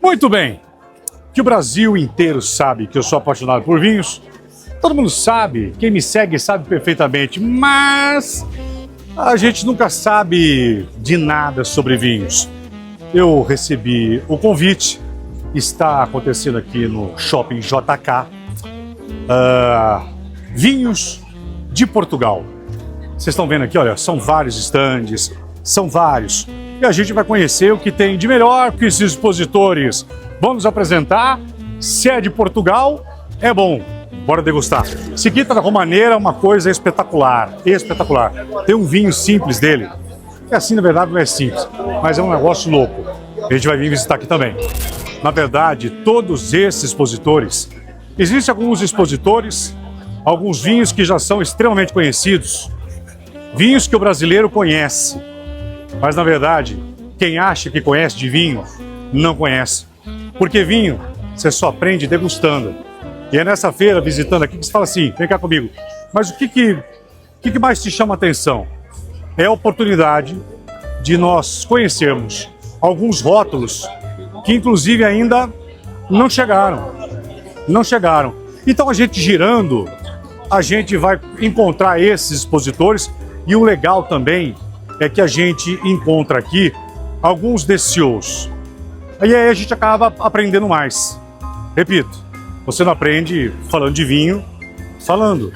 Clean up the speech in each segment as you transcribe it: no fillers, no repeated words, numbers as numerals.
Muito bem, que o Brasil inteiro sabe que eu sou apaixonado por vinhos. Todo mundo sabe, quem me segue sabe perfeitamente, mas a gente nunca sabe de nada sobre vinhos. Eu recebi o convite, está acontecendo aqui no Shopping JK, Vinhos de Portugal. Vocês estão vendo aqui, olha, são vários estandes, são vários. E a gente vai conhecer o que tem de melhor que esses expositores vão nos apresentar. Se é de Portugal, é bom. Bora degustar. Seguida da Romaneira, uma coisa espetacular, espetacular. Tem um vinho simples dele, que assim, na verdade, não é simples, mas é um negócio louco. A gente vai vir visitar aqui também. Na verdade, todos esses expositores, existem alguns expositores, alguns vinhos que já são extremamente conhecidos, vinhos que o brasileiro conhece, mas na verdade, quem acha que conhece de vinho, não conhece. Porque vinho, você só aprende degustando. E é nessa feira, visitando aqui, que você fala assim, vem cá comigo, mas o que mais te chama a atenção? É a oportunidade de nós conhecermos alguns rótulos que inclusive ainda não chegaram. Não chegaram. Então a gente girando, a gente vai encontrar esses expositores e o legal também é que a gente encontra aqui alguns desses CEOs. E aí a gente acaba aprendendo mais. Repito, você não aprende falando de vinho, falando.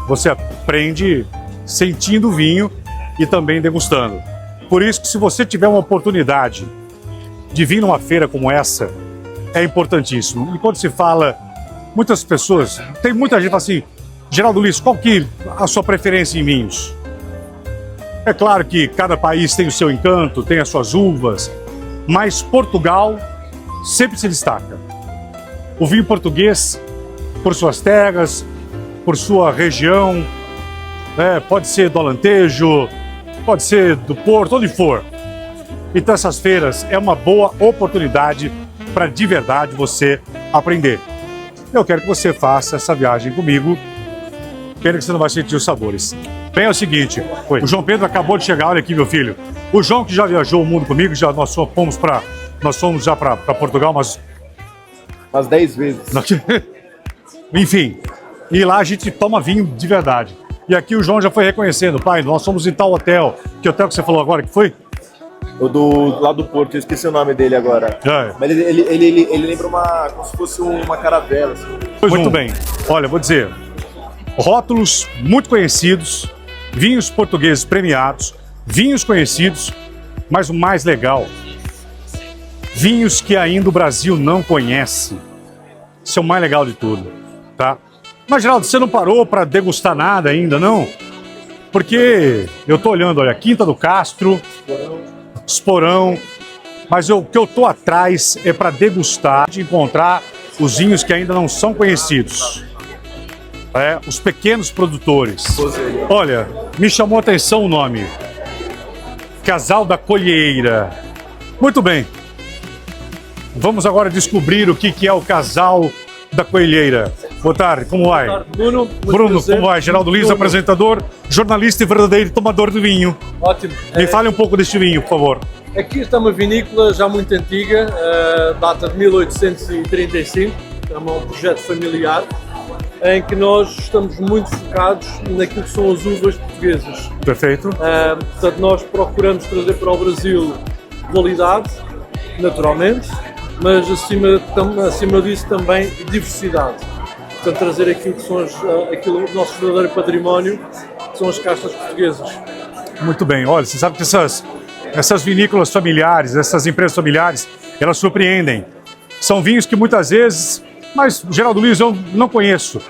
Você aprende sentindo o vinho e também degustando. Por isso que se você tiver uma oportunidade de vir numa feira como essa, é importantíssimo. E quando se fala, muitas pessoas, tem muita gente que fala assim, Geraldo Luiz, qual que é a sua preferência em vinhos? É claro que cada país tem o seu encanto, tem as suas uvas, mas Portugal sempre se destaca. O vinho português, por suas terras, por sua região, pode ser do Alentejo, pode ser do Porto, onde for. Então essas feiras é uma boa oportunidade para de verdade você aprender. Eu quero que você faça essa viagem comigo. Pena que você não vai sentir os sabores. Bem, é o seguinte, o João Pedro acabou de chegar, olha aqui meu filho. O João que já viajou o mundo comigo, nós fomos já para Portugal, mas... Umas 10 vezes. Enfim, e lá a gente toma vinho de verdade. E aqui o João já foi reconhecendo, pai, nós fomos em tal hotel. Que hotel que você falou agora que foi? O lá do Porto, eu esqueci o nome dele agora. Mas ele lembra como se fosse uma caravela. Assim. Muito bem. Olha, vou dizer, rótulos muito conhecidos, vinhos portugueses premiados, vinhos conhecidos, mas o mais legal, vinhos que ainda o Brasil não conhece. Isso é o mais legal de tudo, tá? Mas, Geraldo, você não parou para degustar nada ainda, não? Porque eu tô olhando, olha, Quinta do Castro, Esporão, mas o que eu tô atrás é para degustar, de encontrar os vinhos que ainda não são conhecidos. Os pequenos produtores. Olha, me chamou a atenção o nome. Casal da Colheira. Muito bem. Vamos agora descobrir o que é o Casal da Colheira. Boa tarde, como vai? Boa tarde, Bruno. Bruno, como vai? Geraldo Luiz, apresentador, jornalista e verdadeiro tomador de vinho. Ótimo. Me fale um pouco deste vinho, por favor. Aqui está uma vinícola já muito antiga, data de 1835, é um projeto familiar, em que nós estamos muito focados naquilo que são as uvas portuguesas. Perfeito. Portanto, nós procuramos trazer para o Brasil qualidade, naturalmente, mas acima disso também diversidade. Portanto, trazer aquilo que são o nosso verdadeiro património, que são as castas portuguesas. Muito bem. Olha, você sabe que essas vinícolas familiares, essas empresas familiares, elas surpreendem. São vinhos que muitas vezes, mas Geraldo Luiz eu não conheço,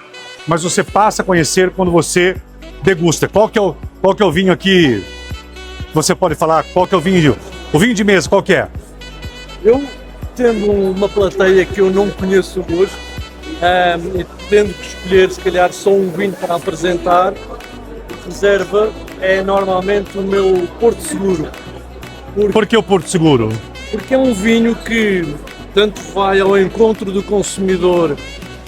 mas você passa a conhecer quando você degusta. Qual que é o vinho aqui? Você pode falar qual que é o vinho? O vinho de mesa, qual que é? Eu, tendo uma plateia que eu não conheço hoje, e tendo que escolher se calhar só um vinho para apresentar, reserva é normalmente o meu Porto Seguro. Por que o Porto Seguro? Porque é um vinho que tanto vai ao encontro do consumidor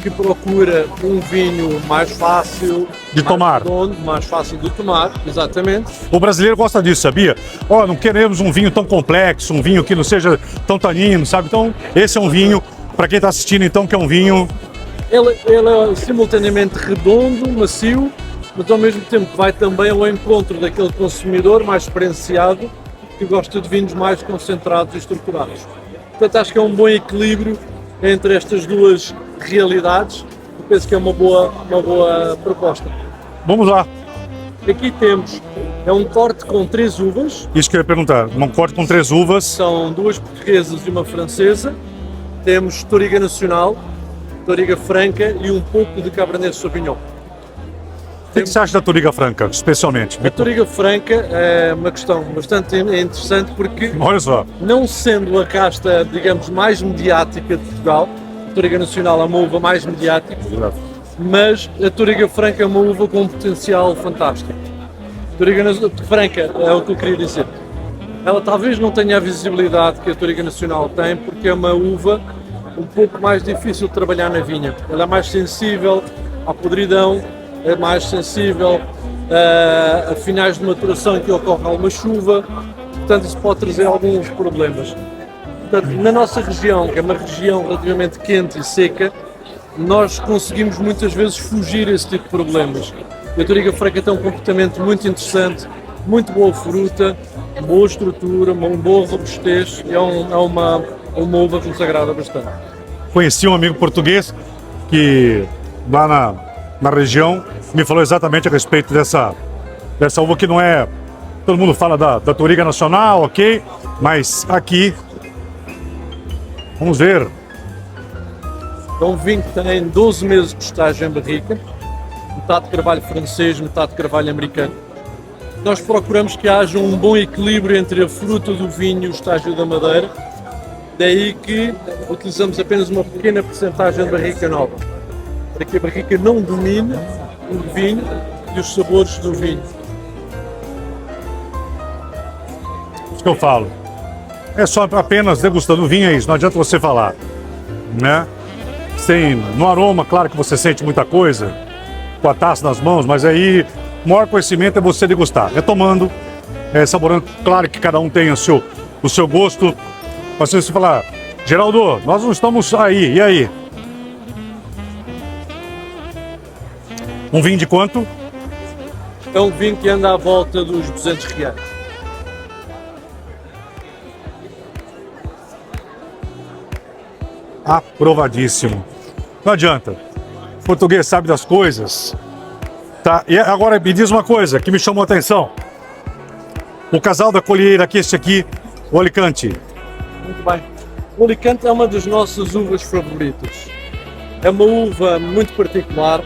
que procura um vinho mais fácil De tomar. redondo, mais fácil de tomar, exatamente. O brasileiro gosta disso, sabia? Ó, não queremos um vinho tão complexo, um vinho que não seja tão tanino, sabe? Então, esse é um vinho, para quem está assistindo, então, que é um vinho... Ele é simultaneamente redondo, macio, mas ao mesmo tempo vai também ao encontro daquele consumidor mais experienciado que gosta de vinhos mais concentrados e estruturados. Portanto, acho que é um bom equilíbrio entre estas duas realidades. Eu penso que é uma boa proposta. Vamos lá. Aqui temos, é um corte com 3 uvas, Isso que eu ia perguntar. Um corte com 3 uvas. são 2 portuguesas e uma francesa. Temos Touriga Nacional, Touriga Franca e um pouco de Cabernet Sauvignon. O que você acha da Touriga Franca, especialmente? A Touriga Franca é uma questão bastante interessante porque, Olha só. não sendo a casta, digamos, mais mediática de Portugal, a Touriga Nacional é uma uva mais mediática, mas a Touriga Franca é uma uva com um potencial fantástico. A Touriga Franca é o que eu queria dizer. Ela talvez não tenha a visibilidade que a Touriga Nacional tem, porque é uma uva um pouco mais difícil de trabalhar na vinha. Ela é mais sensível à podridão, é mais sensível a finais de maturação que ocorre alguma chuva, portanto isso pode trazer alguns problemas. Portanto, na nossa região, que é uma região relativamente quente e seca, nós conseguimos muitas vezes fugir a esse tipo de problemas. A Touriga Franca tem um comportamento muito interessante, muito boa fruta, boa estrutura, uma boa robustez, é uma uva que nos agrada bastante. Conheci um amigo português que lá na região me falou exatamente a respeito dessa uva que não é... Todo mundo fala da Touriga Nacional, ok? Mas aqui, vamos ver. É um vinho que tem 12 meses de estágio em barrica, metade de carvalho francês, metade de carvalho americano. Nós procuramos que haja um bom equilíbrio entre a fruta do vinho e o estágio da madeira, daí que utilizamos apenas uma pequena porcentagem de barrica nova, para que a barrica não domine o vinho e os sabores do vinho. Isso que eu falo. É só apenas degustando vinho, é isso, não adianta você falar, né? Sem, no aroma, claro que você sente muita coisa, com a taça nas mãos, mas aí o maior conhecimento é você degustar, é tomando, é saboreando. Claro que cada um tem o seu gosto, mas se você falar, Geraldo, nós não estamos aí, e aí? Um vinho de quanto? É um vinho que anda à volta dos R$200. Aprovadíssimo. Não adianta. O português sabe das coisas. Tá? E agora me diz uma coisa que me chamou a atenção. O casal da colheira aqui, este aqui, o Alicante. Muito bem. O Alicante é uma das nossas uvas favoritas. É uma uva muito particular,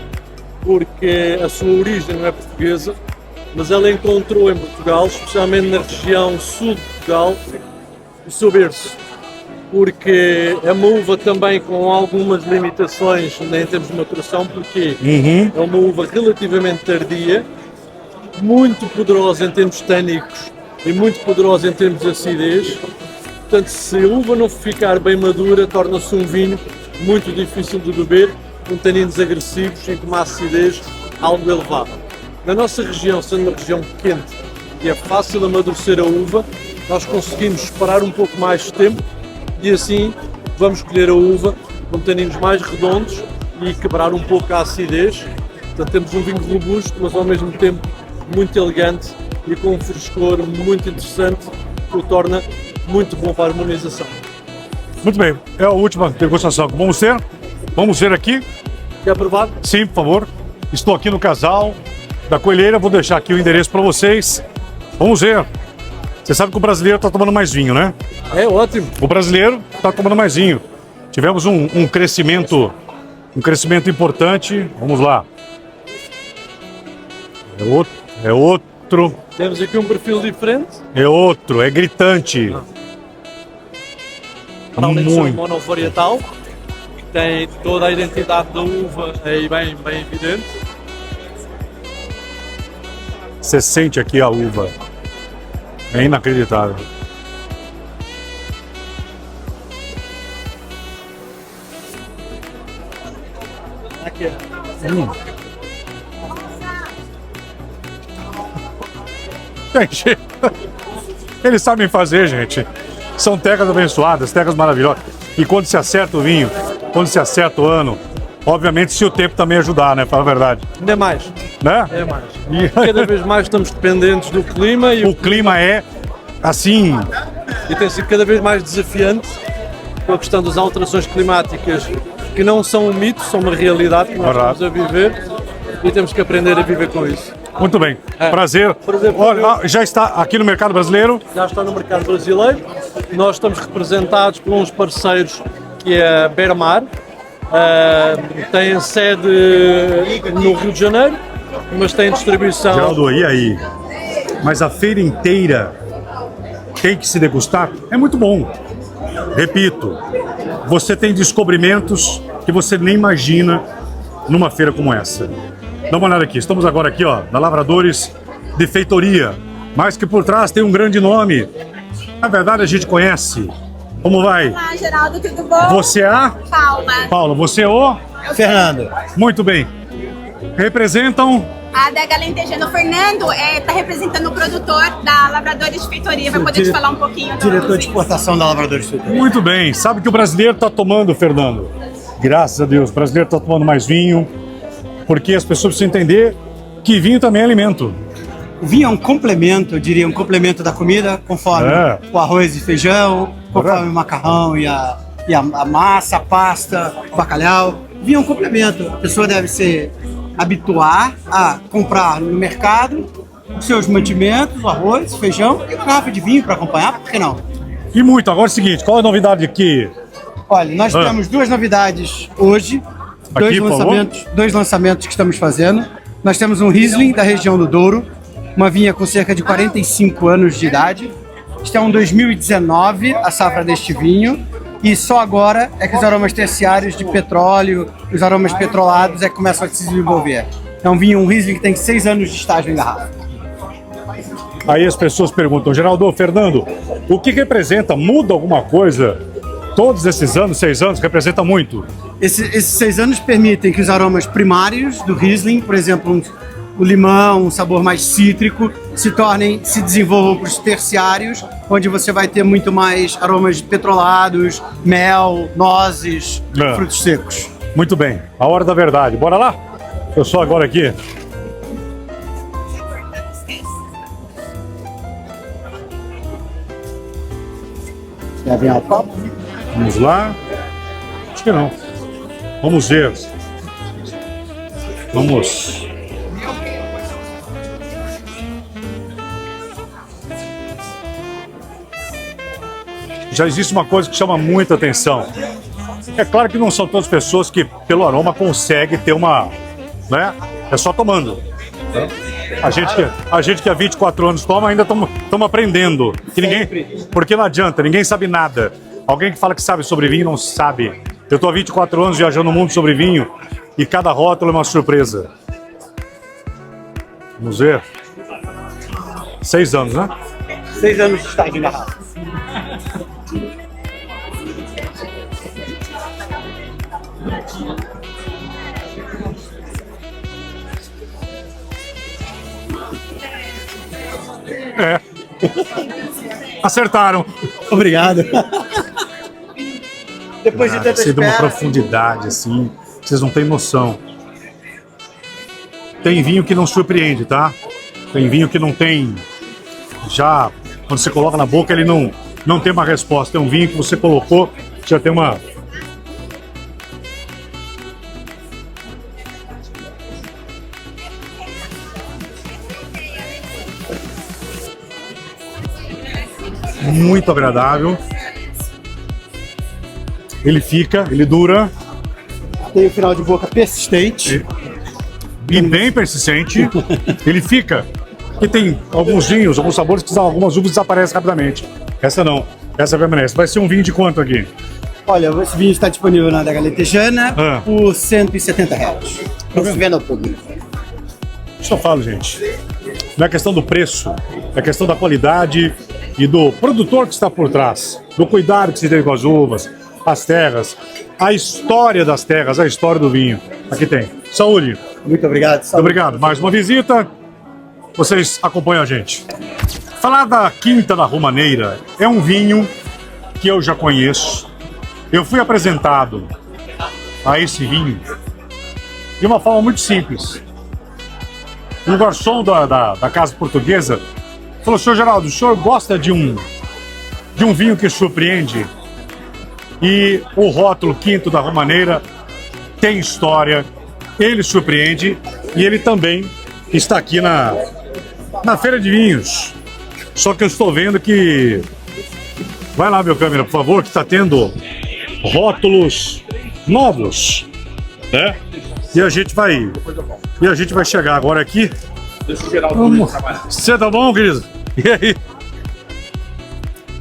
porque a sua origem não é portuguesa, mas ela encontrou em Portugal, especialmente na região sul de Portugal, o seu berço. Porque é uma uva também com algumas limitações em termos de maturação, porque é uma uva relativamente tardia, muito poderosa em termos tânicos e muito poderosa em termos de acidez. Portanto, se a uva não ficar bem madura, torna-se um vinho muito difícil de beber, com taninos agressivos e com uma acidez algo elevada. Na nossa região, sendo uma região quente e é fácil amadurecer a uva, nós conseguimos esperar um pouco mais de tempo e assim vamos colher a uva com taninos mais redondos e quebrar um pouco a acidez. Portanto, temos um vinho robusto, mas ao mesmo tempo muito elegante e com um frescor muito interessante que o torna muito bom para a harmonização. Muito bem, é a última degustação que vamos ter. Vamos ver aqui. Quer provar? Sim, por favor. Estou aqui no casal da Coelheira, vou deixar aqui o endereço para vocês. Vamos ver. Você sabe que o brasileiro está tomando mais vinho, né? É ótimo. O brasileiro está tomando mais vinho. Tivemos um crescimento importante. Vamos lá. É outro. Temos aqui um perfil diferente. É outro, é gritante. Para além de ser um Muito. monovarietal, que tem toda a identidade da uva aí bem evidente. Você sente aqui a uva. É inacreditável. Aqui. Gente, eles sabem fazer, gente. São terras abençoadas, terras maravilhosas. E quando se acerta o vinho, quando se acerta o ano, obviamente se o tempo também ajudar, né? Fala a verdade. Ainda mais. Né? É mais. Cada vez mais estamos dependentes do clima e O clima é assim. e tem sido cada vez mais desafiante com a questão das alterações climáticas, que não são um mito, são uma realidade que nós estamos a viver e temos que aprender a viver com isso. Muito bem. Prazer. Prazer. Olha, já está aqui no mercado brasileiro. Já está no mercado brasileiro, nós estamos representados por uns parceiros que é a Beira-Mar, tem sede no Rio de Janeiro, mas tem distribuição... Geraldo, e aí? Mas a feira inteira tem que se degustar? É muito bom. Repito, você tem descobrimentos que você nem imagina numa feira como essa. Dá uma olhada aqui, estamos agora aqui, ó, na Lavradores de Feitoria, mas que por trás tem um grande nome. Na verdade a gente conhece. Como vai? Olá, Geraldo, tudo bom? Você é a? Paula. Paula, você é o? Fernando. Muito bem. Representam? A Adega Lentejano. O Fernando está representando o produtor da Lavradores de Feitoria. Vai poder te falar um pouquinho. Diretor de exportação da Lavradores de Feitoria. Muito bem. Sabe que o brasileiro está tomando, Fernando? Graças a Deus, o brasileiro está tomando mais vinho, porque as pessoas precisam entender que vinho também é alimento. O vinho é um complemento, eu diria, um complemento da comida, conforme o arroz e feijão, conforme o macarrão e a massa, a pasta, o bacalhau. O vinho é um complemento. A pessoa deve se habituar a comprar no mercado os seus mantimentos, o arroz, o feijão e uma garrafa de vinho para acompanhar, por que não? E muito. Agora é o seguinte, qual é a novidade aqui? Olha, nós temos duas novidades hoje, dois lançamentos que estamos fazendo. Nós temos um Riesling da região do Douro, uma vinha com cerca de 45 anos de idade. Este é um 2019, a safra deste vinho, e só agora é que os aromas terciários de petróleo, os aromas petrolados é que começam a se desenvolver. É um vinho, um Riesling que tem 6 anos de estágio em garrafa. Aí as pessoas perguntam, Geraldo, Fernando, o que representa? Muda alguma coisa? Todos esses anos, 6 anos, representa muito. Esses 6 anos permitem que os aromas primários do Riesling, por exemplo, o limão, um sabor mais cítrico, se desenvolvam para os terciários, onde você vai ter muito mais aromas petrolados, mel, nozes, frutos secos. Muito bem, a hora da verdade. Bora lá? Eu sou agora aqui. Quer vir ao copo? Vamos lá. Acho que não. Vamos ver. Vamos. Já existe uma coisa que chama muita atenção. É claro que não são todas as pessoas que, pelo aroma, conseguem ter uma... né? É só tomando. A gente que há 24 anos toma, ainda estamos aprendendo. Porque não adianta, ninguém sabe nada. Alguém que fala que sabe sobre vinho não sabe. Eu estou há 24 anos viajando no mundo sobre vinho e cada rótulo é uma surpresa. Vamos ver. 6 anos, né? 6 anos de estágio em garrafa. É. Acertaram. Obrigado. Depois de tanta Você deu uma espera... profundidade assim, vocês não têm noção. Tem vinho que não surpreende, tá? Tem vinho que não tem... Já, quando você coloca na boca, ele não tem uma resposta. Tem um vinho que você colocou, já tem uma... Muito agradável. Ele fica, ele dura. Tem o final de boca persistente. E bem persistente. Ele fica. E tem alguns vinhos, alguns sabores que algumas uvas desaparecem rapidamente. Essa não. Essa permanece. Vai ser um vinho de quanto aqui? Olha, esse vinho está disponível na Adega Lentejana por R$170. Não se vende ao público. Isso eu falo, gente. Não é questão do preço, é questão da qualidade e do produtor que está por trás, do cuidado que se tem com as uvas, as terras, a história das terras, a história do vinho. Aqui tem. Saúde. Muito obrigado. Muito obrigado. Mais uma visita. Vocês acompanham a gente. Falar da Quinta da Romaneira é um vinho que eu já conheço. Eu fui apresentado a esse vinho de uma forma muito simples. Um garçom da casa portuguesa falou: senhor Geraldo, o senhor gosta de um vinho que surpreende? E o rótulo Quinto da Romaneira tem história, ele surpreende e ele também está aqui na Feira de Vinhos. Só que eu estou vendo que... Vai lá, meu câmera, por favor, que está tendo rótulos novos, né? E a gente vai chegar agora aqui. Você tá bom, querido? E aí?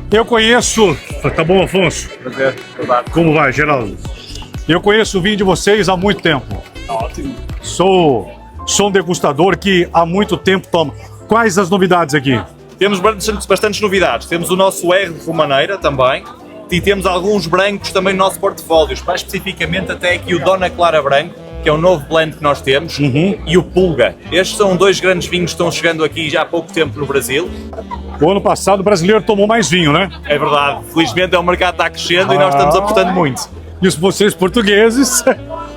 Eu conheço... Tá bom, Afonso? Como vai, Geraldo? Eu conheço o vinho de vocês há muito tempo. Ótimo. Sou um degustador que há muito tempo toma. Quais as novidades aqui? Temos bastantes novidades. Temos o nosso R de Romaneira também. E temos alguns brancos também no nosso portfólio. Mais especificamente até aqui o Dona Clara Branco, que é um novo blend que nós temos, e o Pulga. Estes são dois grandes vinhos que estão chegando aqui já há pouco tempo no Brasil. O ano passado o brasileiro tomou mais vinho, né? É verdade. Felizmente o mercado está crescendo e nós estamos apostando muito. E vocês portugueses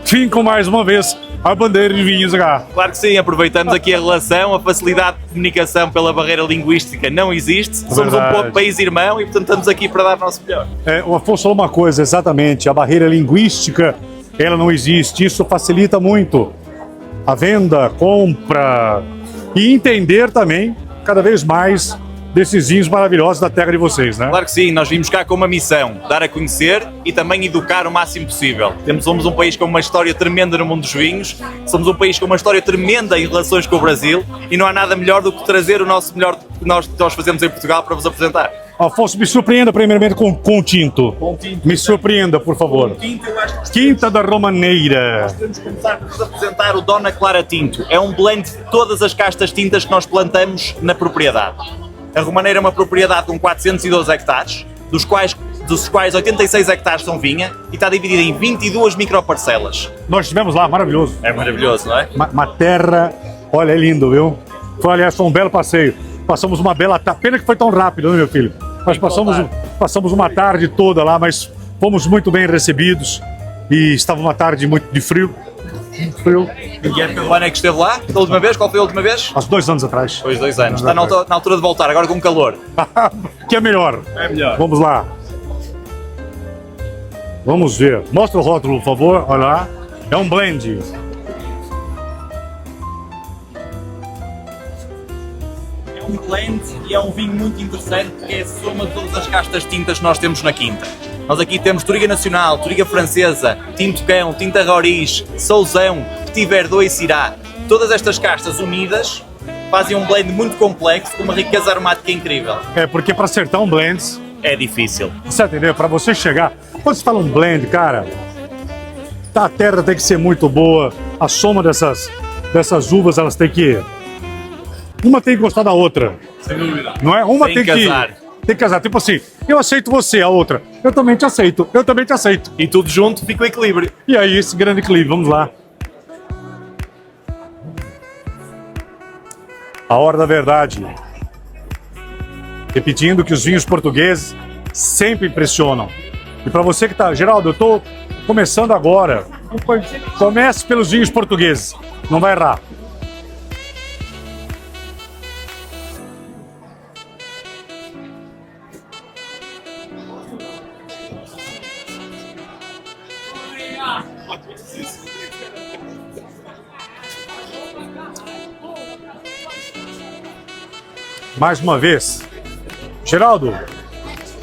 fincam mais uma vez a bandeira de vinhos cá. Claro que sim, aproveitamos aqui a relação, a facilidade de comunicação pela barreira linguística não existe. Somos um país irmão e portanto estamos aqui para dar o nosso melhor. O Afonso falou uma coisa, exatamente, a barreira linguística, ela não existe, isso facilita muito a venda, a compra e entender também cada vez mais desses vinhos maravilhosos da terra de vocês, né? Claro que sim, nós vimos cá com uma missão, dar a conhecer e também educar o máximo possível. Somos um país com uma história tremenda no mundo dos vinhos, somos um país com uma história tremenda em relações com o Brasil e não há nada melhor do que trazer o nosso melhor que nós fazemos em Portugal para vos apresentar. Afonso, me surpreenda primeiramente com o tinto. Me surpreenda, por favor. Quinta da Romaneira. Nós podemos começar por vos apresentar o Dona Clara Tinto. É um blend de todas as castas tintas que nós plantamos na propriedade. A Romaneira é uma propriedade com 412 hectares, dos quais 86 hectares são vinha e está dividida em 22 microparcelas. Nós estivemos lá, maravilhoso. É maravilhoso, não é? Uma terra, olha, é lindo, viu? Aliás, foi um belo passeio. Passamos uma bela tarde, pena que foi tão rápido, né, meu filho? Nós passamos uma tarde toda lá, mas fomos muito bem recebidos e estava uma tarde muito de frio. E é pelo ano é que esteve lá? Da última vez? Qual foi a última vez? Há 2 anos atrás. Foi 2 anos. Está na altura de voltar, agora com calor. Que é melhor. É melhor. Vamos lá. Vamos ver. Mostra o rótulo, por favor. Olha lá. É um blend. É um blend e é um vinho muito interessante porque é a soma de todas as castas tintas que nós temos na quinta. Nós aqui temos Touriga Nacional, Touriga Francesa, Tinto Cão, Tinta Roriz, Sousão, Petit Verdot e Syrah. Todas estas castas unidas fazem um blend muito complexo com uma riqueza aromática incrível. É, porque para acertar um blend... É difícil. Você entendeu? Para você chegar... Quando você fala um blend, cara, a terra tem que ser muito boa, a soma dessas uvas, elas têm que... Uma tem que gostar da outra. Sem dúvida. Não é? Uma tem que casar. Tem que casar. Tipo assim, eu aceito você, a outra. Eu também te aceito. Eu também te aceito. E tudo junto fica o equilíbrio. E aí, esse grande equilíbrio. Vamos lá. A hora da verdade. Repetindo que os vinhos portugueses sempre impressionam. E para você que tá... Geraldo, eu tô começando agora. Comece pelos vinhos portugueses. Não vai errar. Mais uma vez. Geraldo,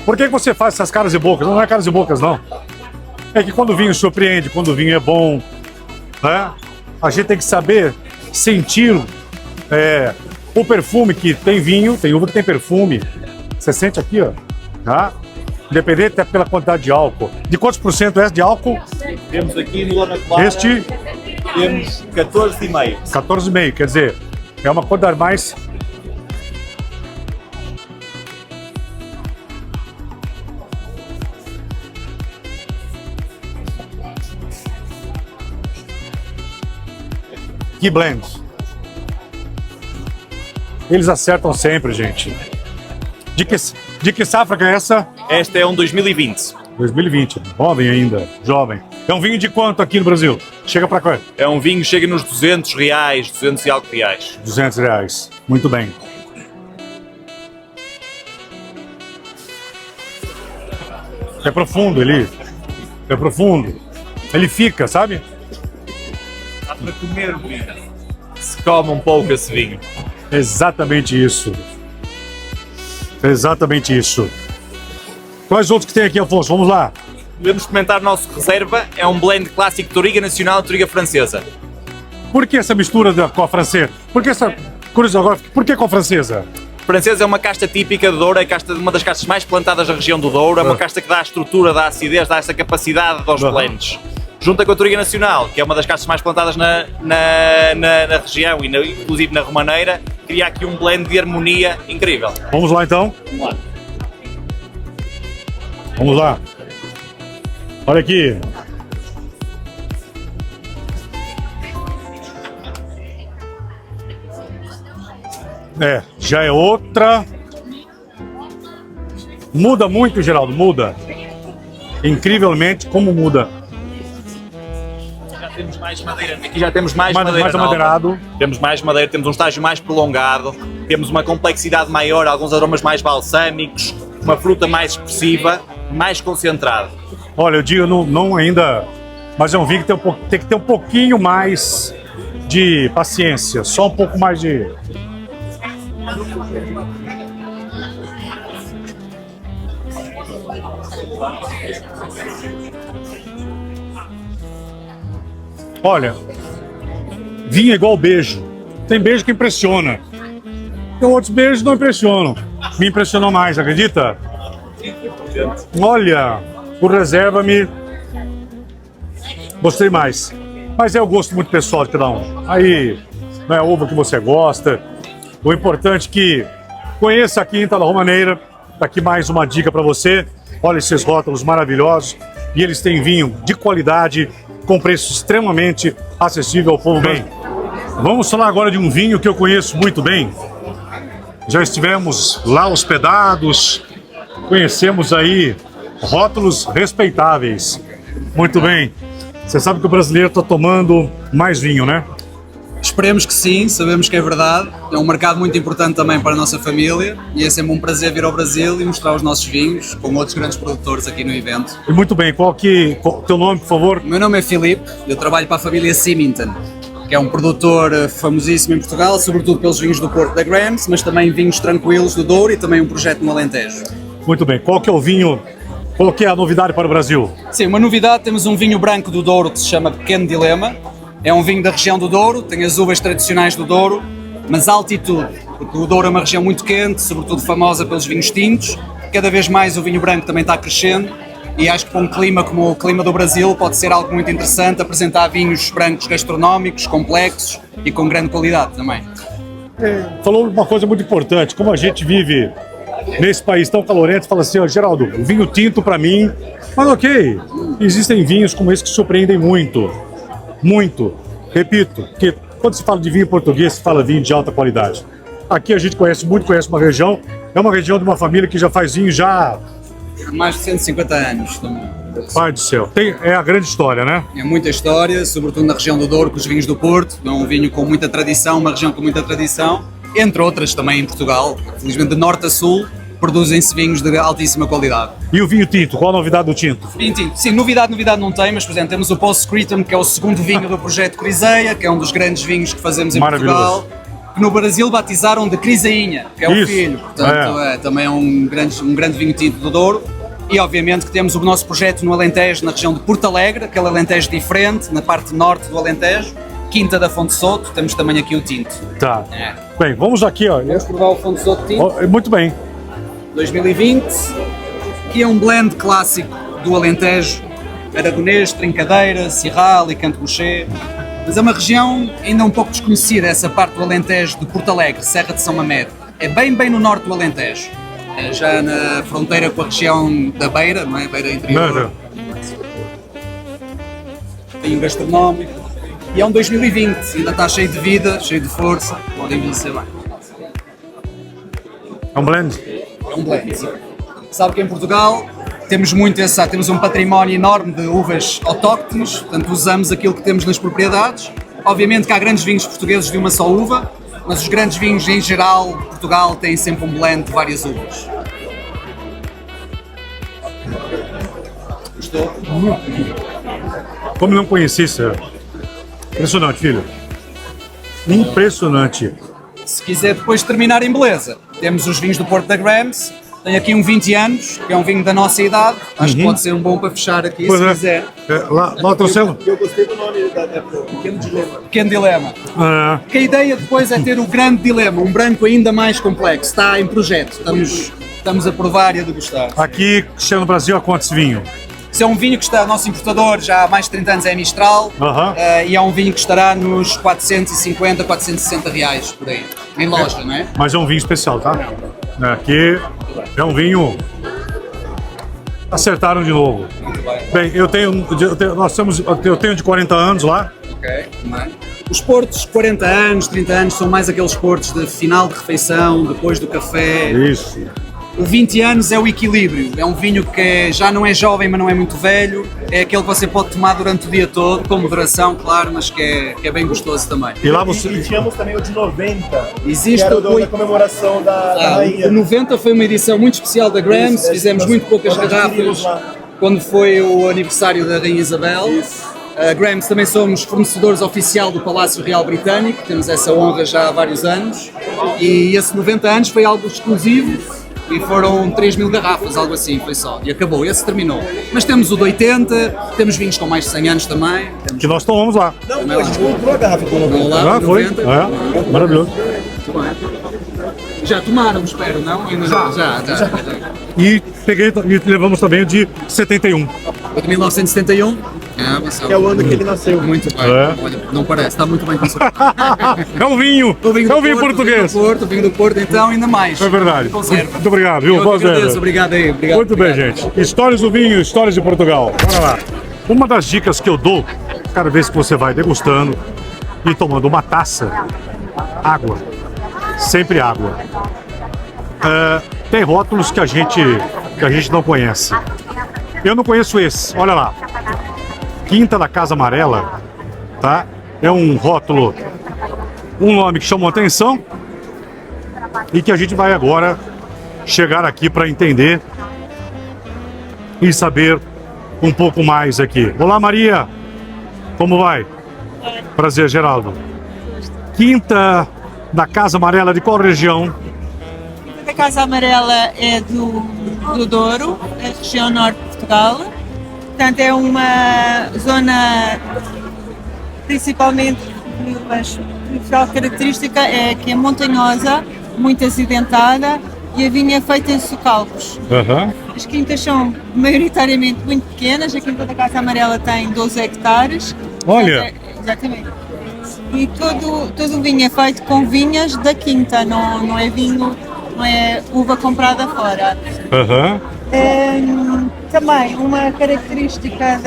por que você faz essas caras e bocas? Não é caras e bocas, não. É que quando o vinho surpreende, quando o vinho é bom, né? A gente tem que saber sentir o perfume que tem vinho, tem uva que tem perfume. Você sente aqui, ó. Tá? Independente até pela quantidade de álcool. De quantos por cento é de álcool? Temos aqui no Dona Clara... Este? Temos 14,5. 14,5, quer dizer, é uma quantidade mais... Que blend. Eles acertam sempre, gente. De que safra que é essa? Esta é um 2020. 2020, jovem ainda, jovem. É um vinho de quanto aqui no Brasil? Chega pra cá. É um vinho que chega nos R$200, 200 e algo reais. R$200. Muito bem. É profundo, ele. É profundo. Ele fica, sabe? Dá para comer o vinho. Se come um pouco esse vinho. Exatamente isso. Exatamente isso. Quais outros que tem aqui, Afonso? Vamos lá. Podemos comentar o nosso reserva. É um blend clássico de Touriga Nacional e Touriga Francesa. Por que essa mistura com a francesa? Por que essa... Curioso agora, por que com a francesa? Francesa é uma casta típica do Douro, é uma das castas mais plantadas da região do Douro, é uma casta que dá a estrutura, dá a acidez, dá essa capacidade aos blends. Junta com a Touriga Nacional, que é uma das castas mais plantadas na região e inclusive na Romaneira, cria aqui um blend de harmonia incrível. Vamos lá então? Vamos lá. Vamos lá. Olha aqui. Já é outra. Muda muito, Geraldo, muda. Incrivelmente como muda. Já temos mais madeira, aqui já temos mais madeira mais amadeirado. Temos mais madeira, temos um estágio mais prolongado, temos uma complexidade maior, alguns aromas mais balsâmicos, uma fruta mais expressiva, mais concentrada. Olha, eu digo, não ainda, mas é um vinho que tem que ter um pouquinho mais de paciência, só um pouco mais de... Olha, vinho é igual beijo. Tem beijo que impressiona. Tem outros beijos que não impressionam. Me impressionou mais, acredita? Olha, o reserva me... Gostei mais. Mas é o gosto muito pessoal de cada um. Aí, não é a uva que você gosta. O importante é que conheça a Quinta da Romaneira. Tá aqui mais uma dica para você. Olha esses rótulos maravilhosos. E eles têm vinho de qualidade, com preço extremamente acessível ao povo bem. Vamos falar agora de um vinho que eu conheço muito bem. Já estivemos lá hospedados, conhecemos aí rótulos respeitáveis. Muito bem. Você sabe que o brasileiro está tomando mais vinho, né? Esperemos que sim, sabemos que é verdade. É um mercado muito importante também para a nossa família e é sempre um prazer vir ao Brasil e mostrar os nossos vinhos com outros grandes produtores aqui no evento. E muito bem, qual teu nome, por favor? O meu nome é Filipe, eu trabalho para a família Symington, que é um produtor famosíssimo em Portugal, sobretudo pelos vinhos do Porto da Grams, mas também vinhos tranquilos do Douro e também um projeto no Alentejo. Muito bem, qual que é o vinho, qual que é a novidade para o Brasil? Sim, uma novidade, temos um vinho branco do Douro que se chama Pequeno Dilema. É um vinho da região do Douro, tem as uvas tradicionais do Douro, mas a altitude, porque o Douro é uma região muito quente, sobretudo famosa pelos vinhos tintos. Cada vez mais o vinho branco também está crescendo e acho que para um clima como o clima do Brasil pode ser algo muito interessante apresentar vinhos brancos gastronómicos, complexos e com grande qualidade também. Falou uma coisa muito importante, como a gente vive nesse país tão calorento, fala assim, ó, Geraldo, o vinho tinto para mim, mas ok, existem vinhos como esse que surpreendem muito. Muito. Repito, que quando se fala de vinho português, se fala vinho de alta qualidade. Aqui a gente conhece uma região, é uma região de uma família que já faz vinho já... Mais de 150 anos também. Pai do céu, é a grande história, né? É muita história, sobretudo na região do Douro, com os vinhos do Porto, é um vinho com muita tradição, uma região com muita tradição, entre outras também em Portugal, felizmente de norte a sul, produzem-se vinhos de altíssima qualidade. E o vinho tinto, qual a novidade do tinto? Vinho tinto, sim, novidade não tem, mas por exemplo temos o Postscriptum, que é o segundo vinho do projeto Criseia, que é um dos grandes vinhos que fazemos em Portugal, que no Brasil batizaram de Criseinha, que é o filho, portanto também é um grande vinho tinto do Douro. E obviamente que temos o nosso projeto no Alentejo, na região de Porto Alegre, aquele Alentejo diferente, na parte norte do Alentejo, Quinta da Fonte Soto, temos também aqui o tinto. Tá. Bem, vamos aqui, ó. Vamos provar o Fonte Soto tinto. Muito bem. 2020, que é um blend clássico do Alentejo, aragonês, Trincadeira, Sirral e Canto Boucher, mas é uma região ainda um pouco desconhecida, essa parte do Alentejo de Porto Alegre, Serra de São Mamede. É bem no norte do Alentejo, é já na fronteira com a região da Beira, não é? Beira interior. Tem um gastronómico. E é um 2020, ainda está cheio de vida, cheio de força, pode envelhecer bem. É um blend? É um blend. Sabe que em Portugal temos temos um património enorme de uvas autóctones, portanto usamos aquilo que temos nas propriedades. Obviamente que há grandes vinhos portugueses de uma só uva, mas os grandes vinhos em geral de Portugal têm sempre um blend de várias uvas. Gostou? Como não conheci isso? Impressionante, filho. Impressionante. Se quiser depois terminar em beleza, temos os vinhos do Porto da Grams. Tem aqui um 20 anos, que é um vinho da nossa idade. Acho que pode ser um bom para fechar aqui, pois se é. quiser. Lá trouxemos? Eu gostei do nome da Pequeno Dilema. Pequeno dilema. Que a ideia depois é ter o grande dilema, um branco ainda mais complexo. Está em projeto, estamos a provar e a degustar. Aqui, chega no Brasil, a quantos vinho? Esse é um vinho que está, nosso importador já há mais de 30 anos é Mistral, e é um vinho que estará nos 450, 460 reais por aí, em loja, não é? Mas é um vinho especial, tá? Aqui é um vinho... Acertaram de novo. Bem, eu tenho de 40 anos lá. Ok. Os portos 40 anos, 30 anos são mais aqueles portos de final de refeição, depois do café. Isso. O 20 anos é o equilíbrio, é um vinho que já não é jovem, mas não é muito velho, é aquele que você pode tomar durante o dia todo, com moderação, claro, mas que é bem gostoso também. E lá você... E tínhamos também o de 90, existe que era da comemoração da rainha. O 90 foi uma edição muito especial da Grams, fizemos muito poucas garrafas quando foi o aniversário da Rainha Isabel. A Grams também somos fornecedores oficial do Palácio Real Britânico, temos essa honra já há vários anos, e esse 90 anos foi algo exclusivo. E foram 3.000 garrafas, algo assim, foi só. E acabou, esse terminou. Mas temos o de 80, temos vinhos com mais de 100 anos também. Que nós tomamos lá. Não, a gente comprou a garrafa com 90. Já foi, 90. É, maravilhoso. Muito bem. Já tomaram, espero, não? Ainda já. E levamos também o de 71. O de 1971. Que é o ano que ele nasceu. Muito bem. Olha, não parece, está muito bem conservado. É um vinho. É um vinho português. O vinho do Porto, então, ainda mais. É verdade. Conserva. Muito obrigado, viu? Eu que agradeço, obrigado aí. Obrigado, muito bem, gente. Histórias do vinho, histórias de Portugal. Bora lá. Uma das dicas que eu dou, cada vez que você vai degustando e tomando uma taça, água. Sempre água. Tem rótulos que a gente não conhece. Eu não conheço esse. Olha lá. Quinta da Casa Amarela, tá? É um rótulo, um nome que chamou atenção e que a gente vai agora chegar aqui para entender e saber um pouco mais aqui. Olá, Maria, como vai? Prazer, Geraldo. Quinta da Casa Amarela, de qual região? Quinta da Casa Amarela é do Douro, é a região norte de Portugal. Portanto, é uma zona, principalmente, mas a principal característica é que é montanhosa, muito acidentada e a vinha é feita em socalcos. As quintas são maioritariamente muito pequenas, a Quinta da Casa Amarela tem 12 hectares. Olha! Exatamente. E todo o vinho é feito com vinhas da quinta, não é vinho, não é uva comprada fora. Também uma característica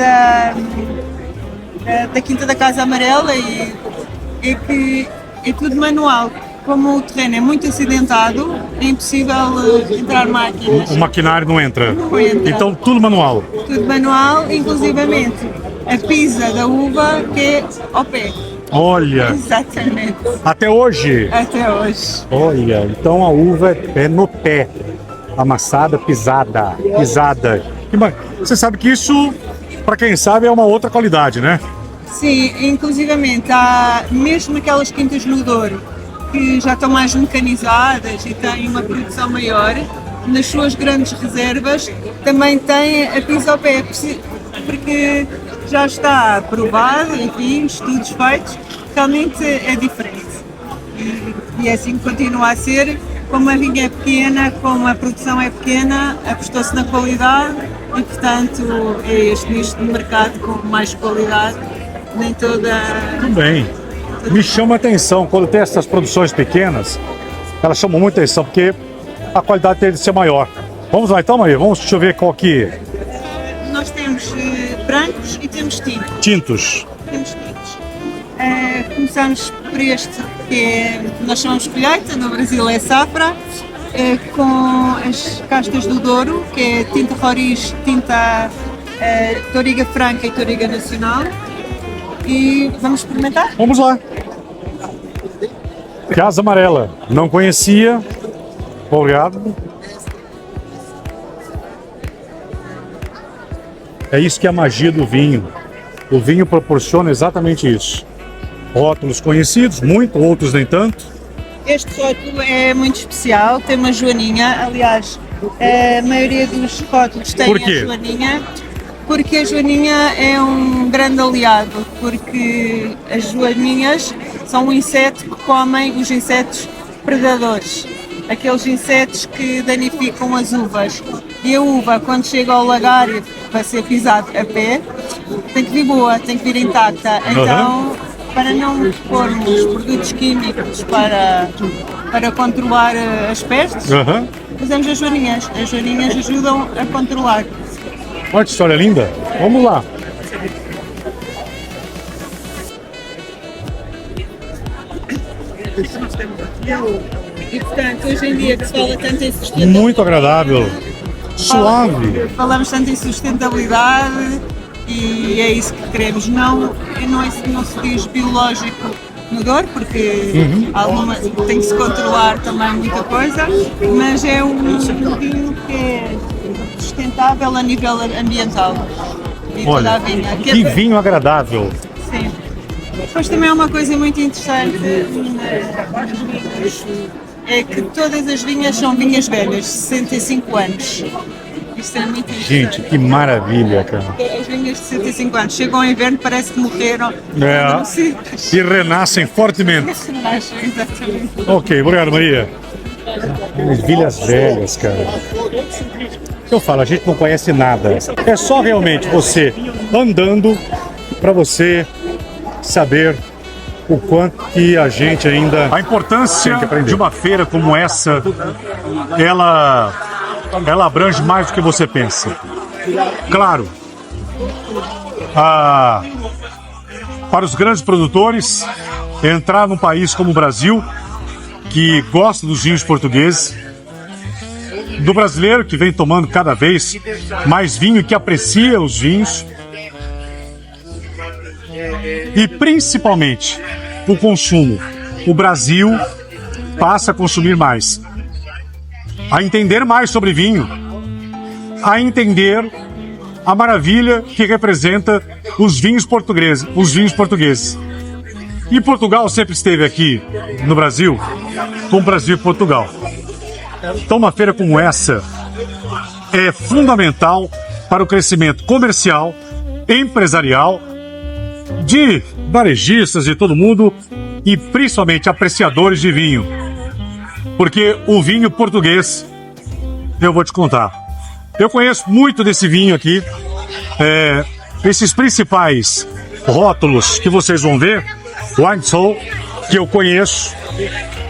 da Quinta da Casa Amarela é que é tudo manual. Como o terreno é muito acidentado, é impossível entrar máquinas. O maquinário não entra. Não entra. Então tudo manual. Tudo manual, inclusivamente a pisa da uva que é ao pé. Olha! Exatamente. Até hoje? Até hoje. Olha, então a uva é no pé. Amassada, pisada. Você sabe que isso, para quem sabe, é uma outra qualidade, né? Sim, inclusivamente há mesmo aquelas quintas no Douro que já estão mais mecanizadas e têm uma produção maior, nas suas grandes reservas também têm a pisa ao pé, porque já está provado, enfim, estudos feitos, realmente é diferente. E é assim que continua a ser. Como a vinha é pequena, como a produção é pequena, apostou-se na qualidade e, portanto, é este nicho de mercado com mais qualidade, nem toda... Muito bem. Me chama a atenção, quando tem essas produções pequenas, elas chamam muita atenção, porque a qualidade tem de ser maior. Vamos lá então, Maria, deixa eu ver qual que... Nós temos brancos e temos tintos. Tintos. Temos tintos. Começamos por este, que é, nós chamamos colheita, no Brasil é safra, com as castas do Douro, que é tinta roriz, tinta Touriga Franca e Touriga Nacional. E vamos experimentar? Vamos lá. Casa Amarela. Não conhecia. Obrigado. É isso que é a magia do vinho. O vinho proporciona exatamente isso. Rótulos conhecidos, muito, outros nem tanto. Este rótulo é muito especial, tem uma joaninha, aliás, a maioria dos rótulos tem a joaninha, porque a joaninha é um grande aliado, porque as joaninhas são um inseto que comem os insetos predadores, aqueles insetos que danificam as uvas. E a uva, quando chega ao lagar para ser pisado a pé, tem que vir boa, tem que vir intacta. Então, para não pormos produtos químicos para controlar as pestes, fazemos as joaninhas. As joaninhas ajudam a controlar. Olha que história linda. Vamos lá. E portanto, hoje em dia que se fala tanto em sustentabilidade. Muito agradável. Suave. Falamos tanto em sustentabilidade e é isso que queremos. Não se diz biológico no Douro, porque tem que se controlar também muita coisa, mas é um vinho que é sustentável a nível ambiental. E olha, toda a vinha. Que vinho agradável. Sim. Depois também é uma coisa muito interessante nos vinhos, é que todas as vinhas são vinhas velhas, 65 anos. Isto é muito interessante. Gente, que maravilha, cara. As vinhas de 65 anos chegam ao inverno, parece que morreram. E renascem fortemente. Exatamente. Ok, obrigado, Maria. Vilhas velhas, cara. Eu falo, a gente não conhece nada. É só realmente você andando para você saber o quanto que a gente ainda... A importância de uma feira como essa, ela abrange mais do que você pensa. Claro, para os grandes produtores, entrar num país como o Brasil, que gosta dos vinhos portugueses, do brasileiro que vem tomando cada vez mais vinho, que aprecia os vinhos, e principalmente o consumo. O Brasil passa a consumir mais, a entender mais sobre vinho, a entender a maravilha que representa os vinhos portugueses. E Portugal sempre esteve aqui no Brasil, com Brasil e Portugal. Então uma feira como essa é fundamental para o crescimento comercial, empresarial, de varejistas, de todo mundo, e principalmente apreciadores de vinho. Porque o vinho português, eu vou te contar, eu conheço muito desse vinho aqui, esses principais rótulos que vocês vão ver, Wine Soul, que eu conheço,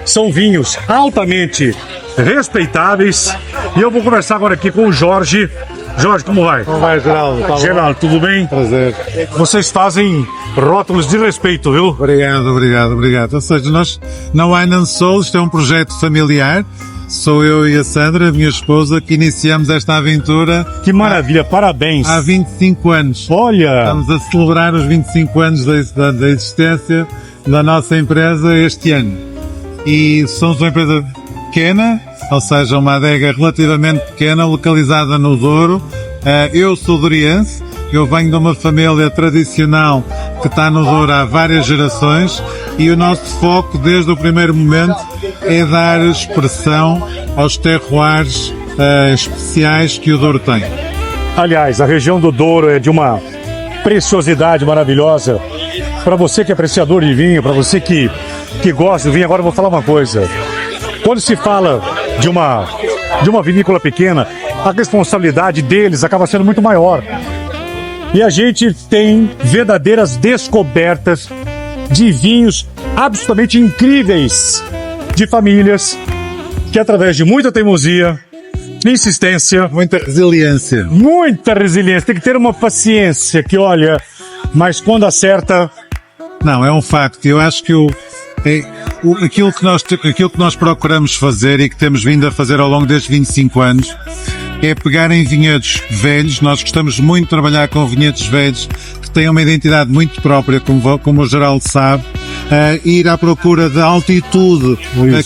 são vinhos altamente respeitáveis, e eu vou conversar agora aqui com o Jorge. Jorge, como vai? Como vai, Geraldo? Tá Geraldo, tudo bem? Prazer. Vocês fazem rótulos de respeito, viu? Obrigado. Ou seja, nós, na Wine Soul, isto é um projeto familiar. Sou eu e a Sandra, minha esposa, que iniciamos esta aventura. Que maravilha, parabéns! Há 25 anos. Olha! Estamos a celebrar os 25 anos da existência da nossa empresa este ano. E somos uma empresa pequena, ou seja, uma adega relativamente pequena, localizada no Douro. Eu sou douriense, eu venho de uma família tradicional que está no Douro há várias gerações, e o nosso foco, desde o primeiro momento, é dar expressão aos terroirs especiais que o Douro tem. Aliás, a região do Douro é de uma preciosidade maravilhosa. Para você que é apreciador de vinho, para você que gosta de vinho, agora eu vou falar uma coisa. Quando se fala de uma vinícola pequena, a responsabilidade deles acaba sendo muito maior. E a gente tem verdadeiras descobertas de vinhos absolutamente incríveis, de famílias que, através de muita teimosia, insistência, muita resiliência, tem que ter uma paciência que, olha, mas quando acerta, Não, é um facto. Eu acho que aquilo que nós procuramos fazer e que temos vindo a fazer ao longo destes 25 anos é pegar em vinhedos velhos. Nós gostamos muito de trabalhar com vinhedos velhos que têm uma identidade muito própria, como o Geraldo sabe, ir à procura da altitude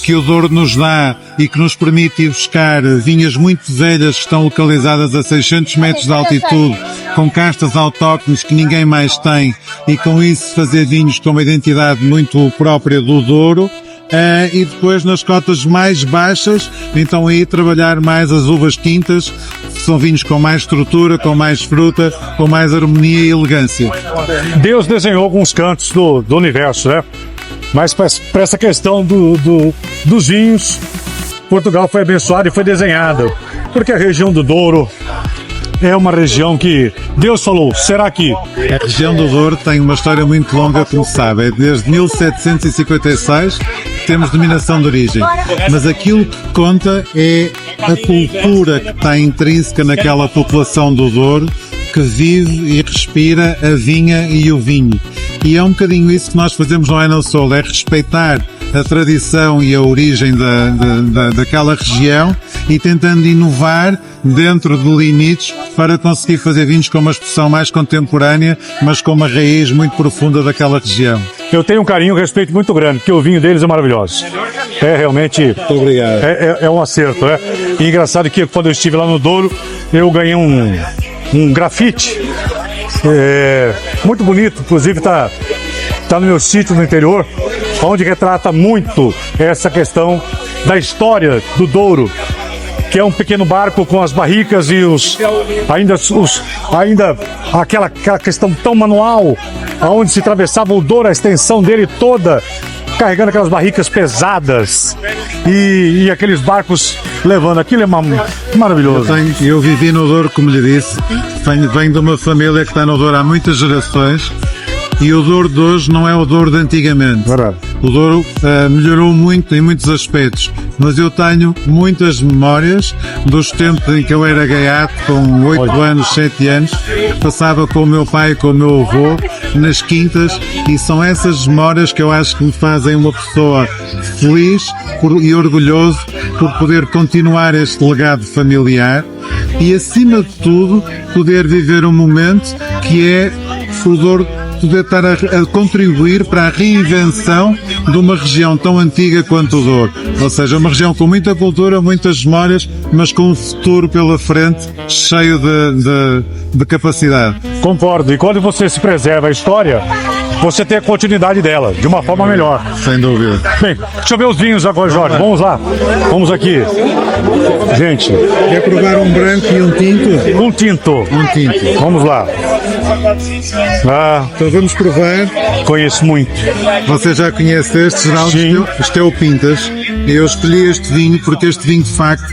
que o Douro nos dá e que nos permite ir buscar vinhas muito velhas que estão localizadas a 600 metros de altitude, com castas autóctones que ninguém mais tem, e com isso fazer vinhos com uma identidade muito própria do Douro. E depois nas cotas mais baixas, então aí trabalhar mais as uvas tintas, que são vinhos com mais estrutura, com mais fruta, com mais harmonia e elegância. Deus desenhou alguns cantos do universo, né? Mas para essa questão dos vinhos, Portugal foi abençoado e foi desenhado, porque a região do Douro é uma região que Deus falou, será que... A região do Douro tem uma história muito longa, como sabe, é desde 1756 que temos denominação de origem, mas aquilo que conta é a cultura que está intrínseca naquela população do Douro, que vive e respira a vinha e o vinho. E é um bocadinho isso que nós fazemos no Enossol, é respeitar a tradição e a origem daquela região e tentando inovar dentro de limites para conseguir fazer vinhos com uma expressão mais contemporânea, mas com uma raiz muito profunda daquela região. Eu tenho um carinho e um respeito muito grande, porque o vinho deles é maravilhoso. É realmente... Muito obrigado. É um acerto, né? E engraçado que quando eu estive lá no Douro, eu ganhei um grafite muito bonito, inclusive tá no meu sítio no interior, onde retrata muito essa questão da história do Douro, que é um pequeno barco com as barricas e ainda aquela questão tão manual, aonde se atravessava o Douro, a extensão dele toda, carregando aquelas barricas pesadas e aqueles barcos levando. Aquilo é maravilhoso. Eu vivi no Douro, como lhe disse, venho de uma família que está no Douro há muitas gerações. E o Douro de hoje não é o Douro de antigamente. Verdade. O Douro melhorou muito em muitos aspectos, mas eu tenho muitas memórias dos tempos em que eu era gaiato, com 8 anos, 7 anos, passava com o meu pai e com o meu avô nas quintas, e são essas memórias que eu acho que me fazem uma pessoa feliz e orgulhoso por poder continuar este legado familiar e, acima de tudo, poder viver um momento que é o Douro poder estar a contribuir para a reinvenção de uma região tão antiga quanto o Douro. Ou seja, uma região com muita cultura, muitas memórias, mas com um futuro pela frente cheio de capacidade. Concordo. E quando você se preserva a história, você tem a continuidade dela, de uma forma melhor. Sem dúvida. Bem, deixa eu ver os vinhos agora, Jorge. Vamos lá. Vamos aqui. Gente. Quer provar um branco e um tinto? Um tinto. Um tinto. Vamos lá. Então vamos provar. Conheço muito. Você já conhece este, Geraldo? Sim. Este é o Pintas. Eu escolhi este vinho porque este vinho, de facto,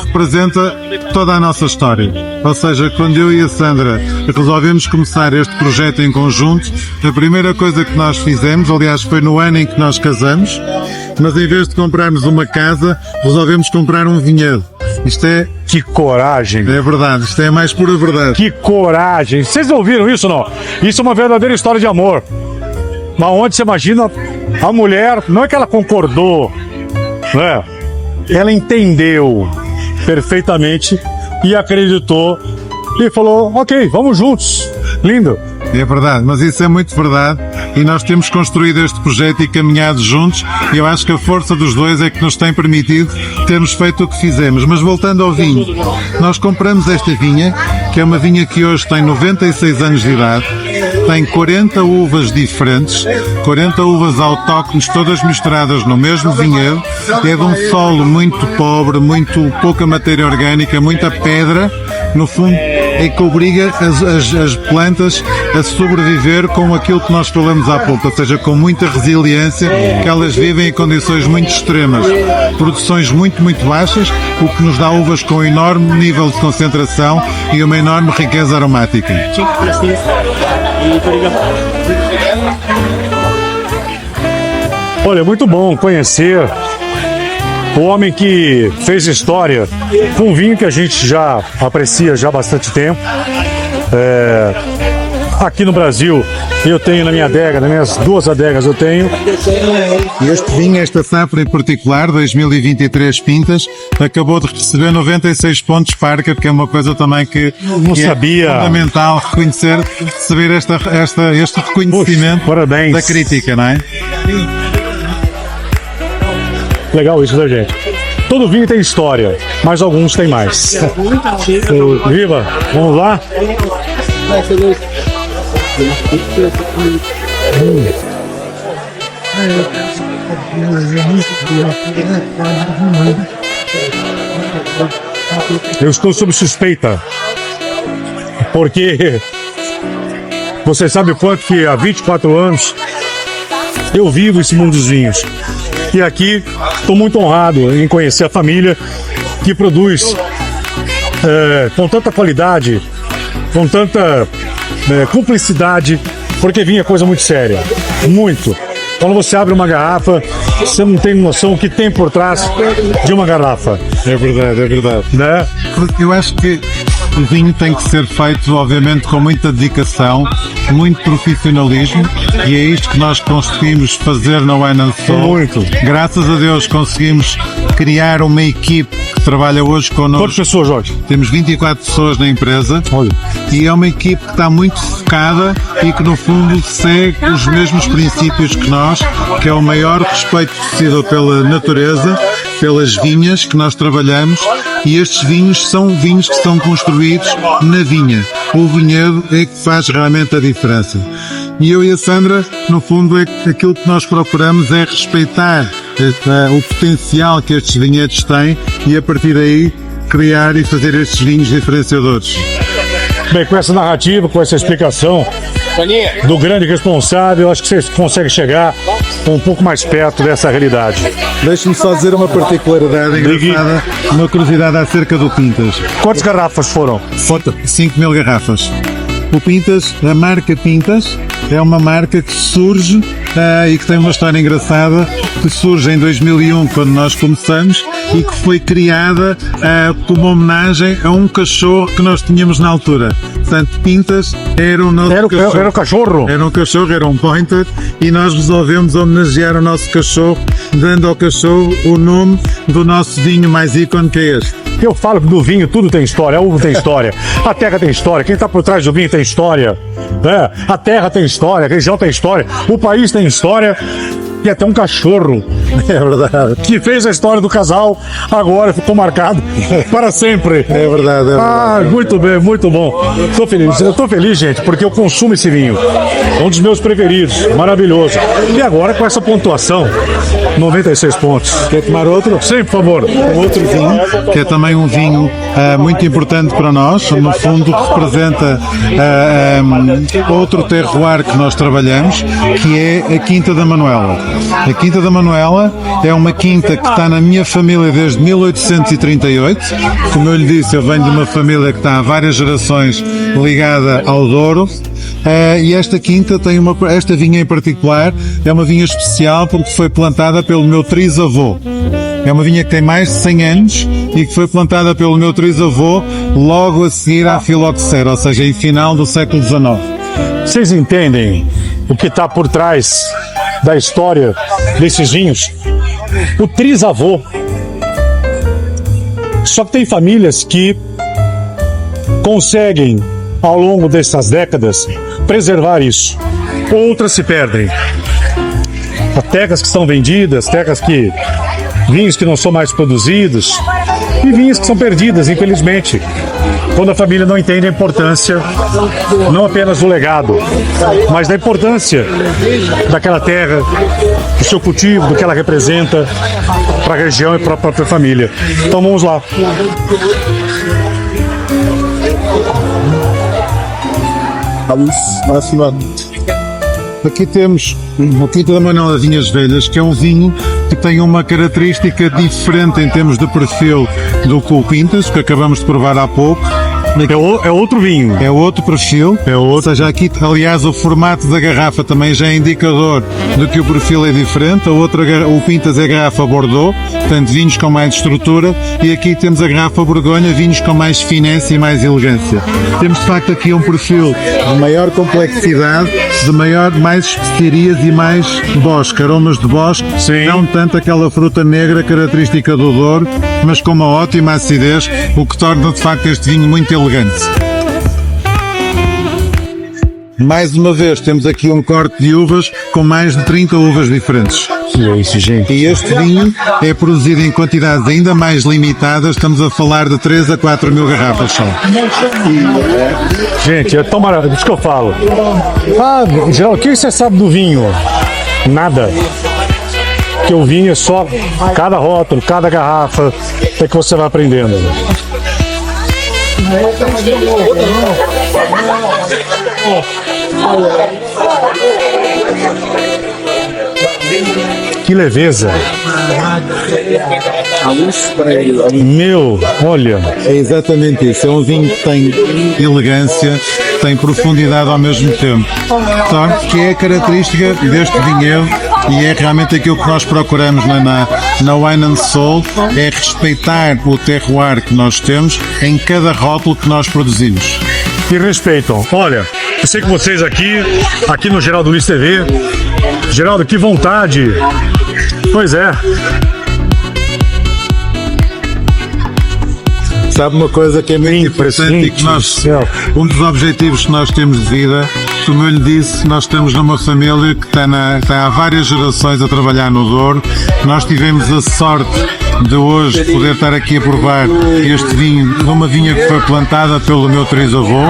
representa toda a nossa história. Ou seja, quando eu e a Sandra resolvemos começar este projeto em conjunto, a primeira coisa que nós fizemos, aliás, foi no ano em que nós casamos, mas em vez de comprarmos uma casa, resolvemos comprar um vinhedo. Isto é... Que coragem! É verdade, isto é a mais pura verdade. Que coragem! Vocês ouviram isso, não? Isso é uma verdadeira história de amor. Mas onde você imagina a mulher, não é que ela concordou, né? Ela entendeu perfeitamente e acreditou e falou, ok, vamos juntos. Lindo. É verdade, mas isso é muito verdade e nós temos construído este projeto e caminhado juntos e eu acho que a força dos dois é que nos tem permitido termos feito o que fizemos. Mas voltando ao vinho, nós compramos esta vinha, que é uma vinha que hoje tem 96 anos de idade, tem 40 uvas diferentes, 40 uvas autóctones, todas misturadas no mesmo vinhedo, é de um solo muito pobre, muito pouca matéria orgânica, muita pedra, no fundo é que obriga as plantas a sobreviver com aquilo que nós falamos há pouco, ou seja, com muita resiliência, que elas vivem em condições muito extremas, produções muito baixas, o que nos dá uvas com um enorme nível de concentração e uma enorme riqueza aromática. Olha, é muito bom conhecer o homem que fez história com um vinho que a gente já aprecia já há bastante tempo. aqui no Brasil eu tenho na minha adega, nas minhas 2 adegas eu tenho. E este vinho, esta safra em particular, 2023 Pintas, acabou de receber 96 pontos Parker, que é uma coisa também que não sabia. É fundamental reconhecer, receber este reconhecimento. Puxa, parabéns. Da crítica, não é? Legal isso, né, gente? Todo vinho tem história, mas alguns tem mais. Viva! Vamos lá? Eu estou sob suspeita, porque você sabe o quanto que há 24 anos eu vivo esse mundo dos vinhos. E aqui estou muito honrado em conhecer a família que produz com tanta qualidade, com tanta cumplicidade, porque vinho é coisa muito séria, muito. Quando você abre uma garrafa, você não tem noção o que tem por trás de uma garrafa. É verdade. Né? Eu acho que o vinho tem que ser feito, obviamente, com muita dedicação, muito profissionalismo, e é isto que nós conseguimos fazer na Wine & Soul. Muito. Graças a Deus conseguimos criar uma equipe que trabalha hoje connosco. Quantas pessoas, Jorge? Temos 24 pessoas na empresa. Olha. E é uma equipe que está muito focada e que, no fundo, segue os mesmos princípios que nós, que é o maior respeito possível pela natureza, pelas vinhas que nós trabalhamos, e estes vinhos são vinhos que são construídos na vinha. O vinhedo é que faz realmente a diferença. E eu e a Sandra, no fundo, aquilo que nós procuramos é respeitar o potencial que estes vinhedos têm e, a partir daí, criar e fazer estes vinhos diferenciadores. Bem, com essa narrativa, com essa explicação do grande responsável, acho que vocês conseguem chegar um pouco mais perto dessa realidade. Deixe-me só dizer uma particularidade engraçada, uma curiosidade acerca do Pintas. Quantas garrafas foram? 5.000 garrafas. O Pintas, a marca Pintas, é uma marca que surge e que tem uma história engraçada, que surge em 2001, quando nós começamos, e que foi criada como homenagem a um cachorro que nós tínhamos na altura. Portanto, Pintas era o nosso cachorro. Era o cachorro? Era um cachorro, era um pointer, e nós resolvemos homenagear o nosso cachorro, dando ao cachorro o nome do nosso vinho mais ícone, que é este. Eu falo que do vinho tudo tem história, a uva tem história, a terra tem história, quem está por trás do vinho tem história, né? A terra tem história, a região tem história, o país tem história. E até um cachorro, é verdade, que fez a história do casal, agora ficou marcado para sempre. É verdade. Ah, muito bem, muito bom. Tô feliz. Eu tô feliz, gente, porque eu consumo esse vinho. É um dos meus preferidos, maravilhoso. E agora com essa pontuação, 96 pontos. Quer tomar outro? Sim, por favor. Outro vinho, que é também um vinho muito importante para nós, no fundo representa outro terroir que nós trabalhamos, que é a Quinta da Manuela. A Quinta da Manuela é uma quinta que está na minha família desde 1838. Como eu lhe disse, eu venho de uma família que está há várias gerações ligada ao Douro. E esta quinta tem esta vinha em particular é uma vinha especial porque foi plantada pelo meu trisavô. É uma vinha que tem mais de 100 anos e que foi plantada pelo meu trisavô logo a seguir à filoxera, ou seja, em final do século XIX. Vocês entendem o que está por trás da história desses vinhos? O trisavô. Só que tem famílias que conseguem, ao longo dessas décadas, preservar isso. Outras se perdem. Há terras que são vendidas, vinhos que não são mais produzidos e vinhos que são perdidas, infelizmente, quando a família não entende a importância, não apenas do legado, mas da importância daquela terra, do seu cultivo, do que ela representa para a região e para a própria família. Então vamos lá. Aqui temos o Quinta da Manuela Vinhas Velhas, que é um vinho que tem uma característica diferente em termos de perfil do que o Pintas, que acabamos de provar há pouco. É outro vinho. É outro perfil. Ou seja, aqui, aliás, o formato da garrafa também já é indicador de que o perfil é diferente. O Pintas é a garrafa Bordeaux, portanto, vinhos com mais estrutura. E aqui temos a garrafa Borgonha, vinhos com mais finesse e mais elegância. Temos, de facto, aqui um perfil de maior complexidade, mais especiarias e mais bosque, aromas de bosque. Sim. Não tanto aquela fruta negra característica do Douro, mas com uma ótima acidez, o que torna, de facto, este vinho muito elegante. Mais uma vez, temos aqui um corte de uvas com mais de 30 uvas diferentes. É isso, gente. E este vinho é produzido em quantidades ainda mais limitadas, estamos a falar de 3 a 4 mil garrafas só. Gente, é tão maravilhoso, isso que eu falo. Geraldo, o que você sabe do vinho? Nada. Porque o vinho é só cada rótulo, cada garrafa, até que você vai aprendendo. Que leveza. Meu, olha. É exatamente isso. É um vinho que tem elegância, tem profundidade ao mesmo tempo. Que é a característica deste vinhedo e é realmente aquilo que nós procuramos na Wine and Soul, é respeitar o terroir que nós temos em cada rótulo que nós produzimos. E respeitam. Olha, eu sei que vocês aqui no Geraldo Luiz TV, Geraldo, que vontade. Pois é. Sabe uma coisa que é muito importante e que um dos objetivos que nós temos de vida, como eu lhe disse, nós estamos numa família que está há várias gerações a trabalhar no Douro. Nós tivemos a sorte de hoje poder estar aqui a provar este vinho de uma vinha que foi plantada pelo meu trisavô.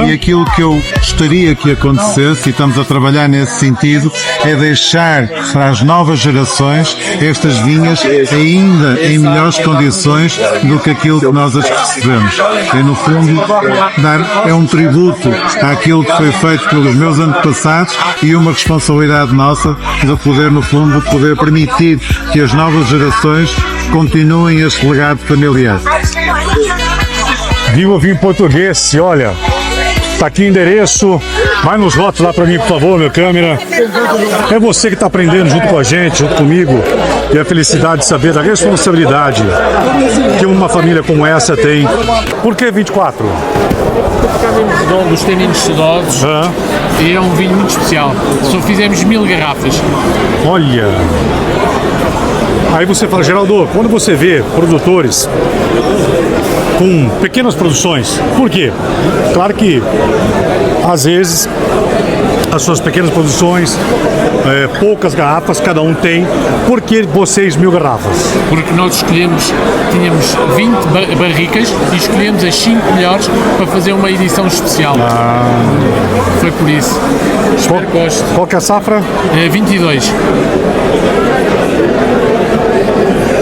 E aquilo que eu gostaria que acontecesse, e estamos a trabalhar nesse sentido, é deixar para as novas gerações estas vinhas ainda em melhores condições do que aquilo que nós as recebemos. É, no fundo, é um tributo àquilo que foi feito pelos meus antepassados e uma responsabilidade nossa de poder, no fundo, poder permitir que as novas gerações continuem este legado familiar. Viva o vinho português, olha, tá aqui o endereço, vai nos rótulos lá para mim, por favor, meu câmera. É você que está aprendendo junto com a gente, junto comigo, e a felicidade de saber da responsabilidade que uma família como essa tem. Por que 24? Porque temos redondo, os taninos sedosos, e é um vinho muito especial. Só fizemos 1000 garrafas. Olha! Aí você fala, Geraldo, quando você vê produtores com pequenas produções, por quê? Claro que, às vezes, as suas pequenas produções, poucas garrafas, cada um tem. Por que vocês 1000 garrafas? Porque nós escolhemos, tínhamos 20 barricas e escolhemos as 5 melhores para fazer uma edição especial. Foi por isso. Qual que é a safra? 22.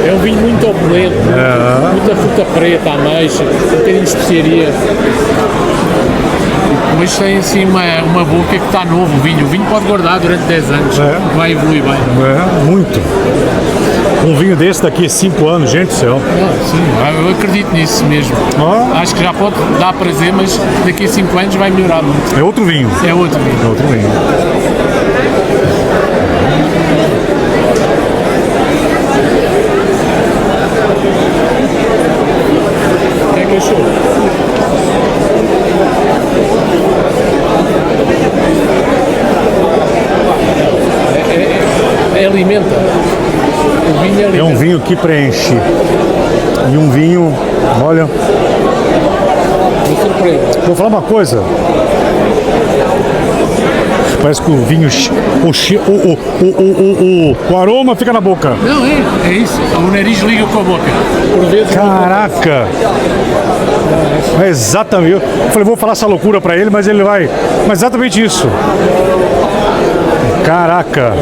É um vinho muito opulento, muita fruta preta, ameixa, um bocadinho de especiaria. Mas tem assim uma boca que está novo o vinho. O vinho pode guardar durante 10 anos, vai evoluir bem. Muito. Um vinho desse daqui a 5 anos, gente do céu. Sim, eu acredito nisso mesmo. Acho que já pode dar prazer, mas daqui a 5 anos vai melhorar muito. É outro vinho. É outro vinho. É outro vinho. O que é que achou? Alimenta. O vinho alimenta. É um vinho que preenche. E um vinho, olha. Vou falar uma coisa. Parece que o vinho, o aroma fica na boca. Não, é isso. O nariz liga com a boca. Por vezes. Caraca! É exatamente. Eu falei, vou falar essa loucura pra ele, mas ele vai. Mas exatamente isso. Caraca!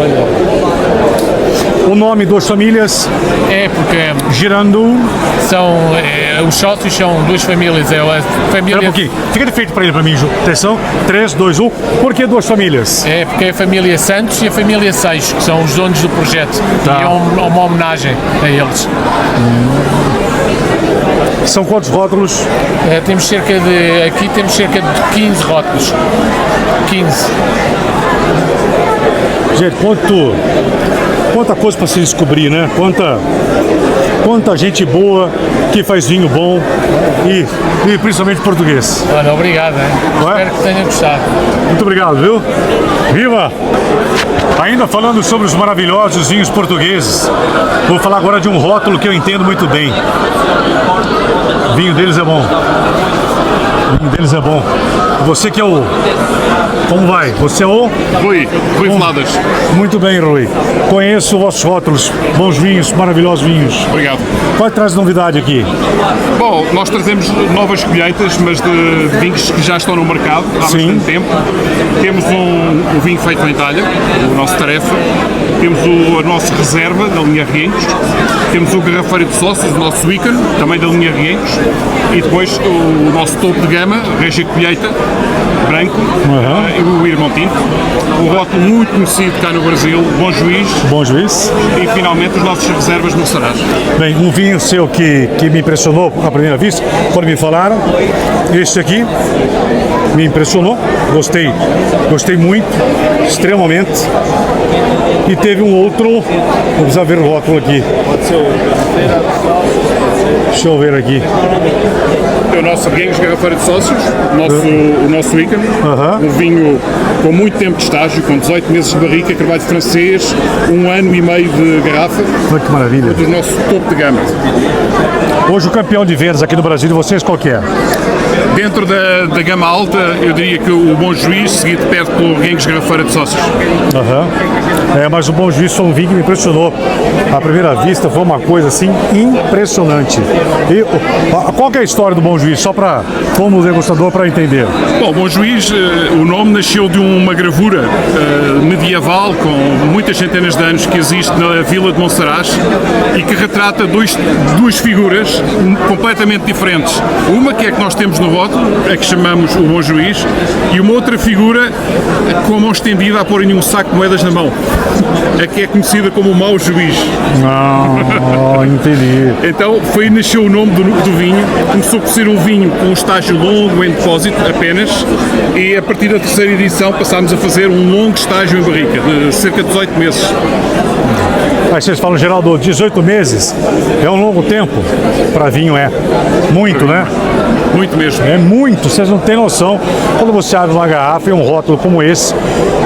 O nome das famílias? É porque Girando. Os sócios são 2 famílias. É a família. Espera um pouquinho. Fica de feito para ele, para mim, Ju. Atenção. 3, 2, 1. Por que 2 famílias? É porque é a família Santos e a família Seixo, que são os donos do projeto. E é uma homenagem a eles. São quantos rótulos? Aqui temos cerca de 15 rótulos. 15. Gente, quanta coisa para se descobrir, né? Quanta gente boa que faz vinho bom e principalmente português. Olha, obrigado, hein? Espero que tenham gostado. Muito obrigado, viu? Viva! Ainda falando sobre os maravilhosos vinhos portugueses, vou falar agora de um rótulo que eu entendo muito bem. O vinho deles é bom. O vinho deles é bom. Você que é o... Como vai? Você é o... Rui Fladas. Muito bem, Rui. Conheço os vossos rótulos. Bons vinhos, maravilhosos vinhos. Obrigado. Qual traz novidade aqui? Bom, nós trazemos novas colheitas, mas de vinhos que já estão no mercado há bastante tempo. Temos um vinho feito em Itália, o nosso Tarefa. Temos a nossa reserva da linha Rienhos. Temos o Garrafeiro de Sócios, o nosso Weekend, também da linha Rienhos. E depois o nosso topo de gama, Régia Colheita, branco, e o Irmão Tinto. Um rótulo muito conhecido cá no Brasil, Bom Juiz. Bom Juiz. E finalmente as nossas reservas no Sarás. Bem, um vinho seu que me impressionou à primeira vista, quando me falaram, este aqui me impressionou, gostei muito, extremamente. E teve um outro, vamos ver o rótulo aqui. Pode ser o Deixa eu ver aqui. É o nosso Rienhos Garrafeiro de Sócios, o nosso Weekend, um vinho com muito tempo de estágio, com 18 meses de barrica, carvalho francês, 1 ano e meio de garrafa. Que maravilha. Do nosso topo de gama. Hoje o campeão de vendas aqui no Brasil de vocês qual que é? Dentro da gama alta, eu diria que o Bom Juiz, seguido perto pelo Rienhos Garrafeiro de Sócios. Mas o Bom Juiz foi um vinho que me impressionou. À primeira vista foi uma coisa assim impressionante. E qual que é a história do Bom Juiz? Só para, como degustador, para entender. Bom, Bom Juiz, o nome nasceu de uma gravura medieval com muitas centenas de anos que existe na vila de Monsaraz e que retrata duas figuras completamente diferentes. Uma que é que nós temos no rótulo, a que chamamos o Bom Juiz, e uma outra figura com a mão estendida a pôr em um saco de moedas na mão, a que é conhecida como o Mau Juiz. Entendi. Então nasceu o nome do vinho, começou por ser um vinho com um estágio longo em depósito apenas, e a partir da terceira edição passámos a fazer um longo estágio em barrica, de cerca de 18 meses. Mas vocês falam, Geraldo, 18 meses é um longo tempo para vinho, é muito, né? Muito mesmo. É muito, vocês não têm noção. Quando você abre uma garrafa e um rótulo como esse,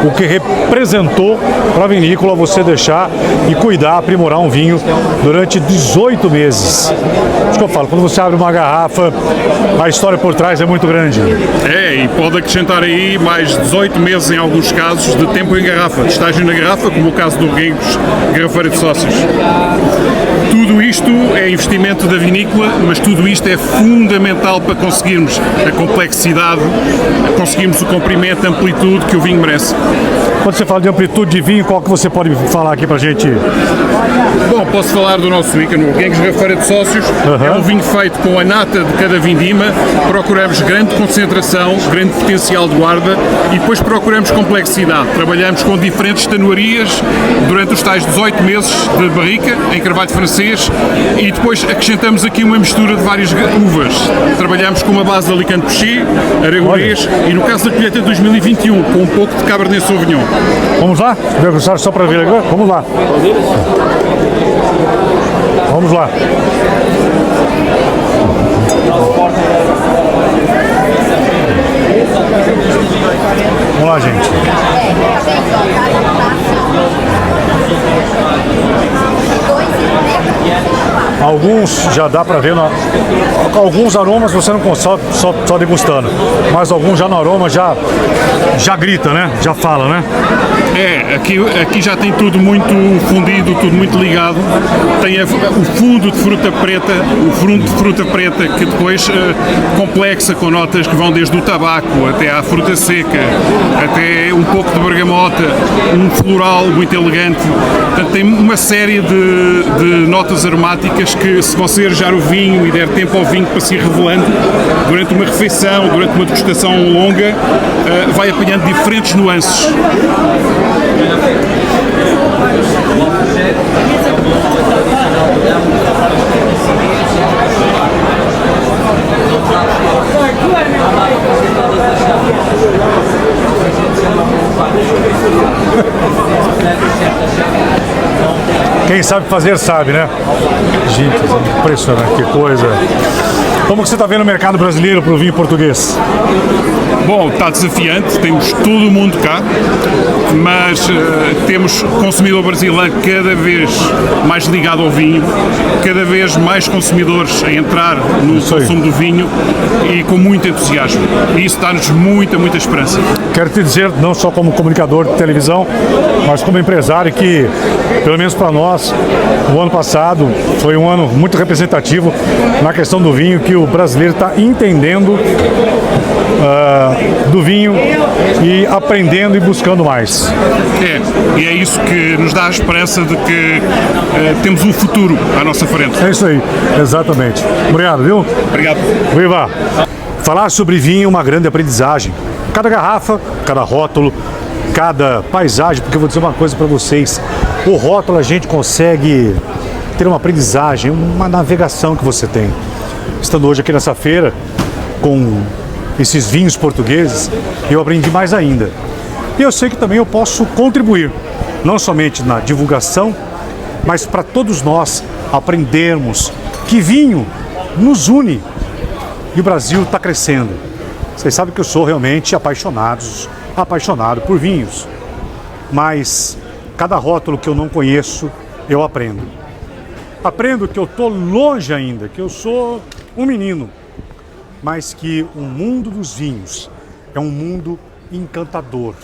o que representou para a vinícola você deixar e cuidar, aprimorar um vinho durante 18 meses. Isso que eu falo, quando você abre uma garrafa, a história por trás é muito grande. E pode acrescentar aí mais 18 meses em alguns casos de tempo em garrafa, de estágio na garrafa, como o caso do Rienhos Garrafeiro de Sócios. Tudo isto é investimento da vinícola, mas tudo isto é fundamental para conseguirmos a complexidade, conseguirmos o comprimento, a amplitude que o vinho merece. Quando você fala de amplitude de vinho, qual que você pode falar aqui pra gente? Bom, posso falar do nosso Weekend, o Rienhos Garrafeiro de Sócios. É um vinho feito com a nata de cada vindima, procuramos grande concentração, grande potencial de guarda e depois procuramos complexidade. Trabalhamos com diferentes tanuarias durante os tais 18 meses de barrica, em carvalho francês, e depois acrescentamos aqui uma mistura de várias uvas. Trabalhamos com uma base de Alicante Pichy, Aragonês e, no caso da colheita de 2021, com um pouco de Cabernet Sauvignon. Vamos lá? Degustar só para ver agora? Vamos lá. Vamos lá. Vamos lá, gente. Alguns já dá para ver, alguns aromas você não consegue só degustando, mas alguns já no aroma já grita, né? Já fala, né? Aqui já tem tudo muito fundido, tudo muito ligado. Tem o fundo de fruta preta, que depois complexa com notas que vão desde o tabaco até à fruta seca, até um pouco de bergamota, um floral muito elegante. Portanto, tem uma série de notas aromáticas que, se você arejar o vinho e der tempo ao vinho para se ir revelando, durante uma refeição, durante uma degustação longa, vai apanhando diferentes nuances. Quem sabe fazer sabe, né? Gente, impressionante, que coisa. Como que você está vendo o mercado brasileiro para o vinho português? Bom, está desafiante, temos todo o mundo cá, mas temos consumidor brasileiro cada vez mais ligado ao vinho, cada vez mais consumidores a entrar no consumo do vinho e com muito entusiasmo. E isso dá-nos muita esperança. Quero te dizer, não só como comunicador de televisão, mas como empresário, que, pelo menos para nós, o ano passado foi um ano muito representativo na questão do vinho, que o brasileiro está entendendo do vinho e aprendendo e buscando mais. E é isso que nos dá a esperança de que temos um futuro à nossa frente. É isso aí, exatamente. Obrigado, viu? Obrigado. Viva! Falar sobre vinho é uma grande aprendizagem. Cada garrafa, cada rótulo, cada paisagem, porque eu vou dizer uma coisa para vocês, o rótulo a gente consegue ter uma aprendizagem, uma navegação que você tem. Estando hoje aqui nessa feira, com esses vinhos portugueses, eu aprendi mais ainda. E eu sei que também eu posso contribuir, não somente na divulgação, mas para todos nós aprendermos que vinho nos une. E o Brasil está crescendo. Vocês sabem que eu sou realmente apaixonado por vinhos. Mas cada rótulo que eu não conheço, eu aprendo. Aprendo que eu estou longe ainda, que eu sou um menino. Mas que o mundo dos vinhos é um mundo encantador.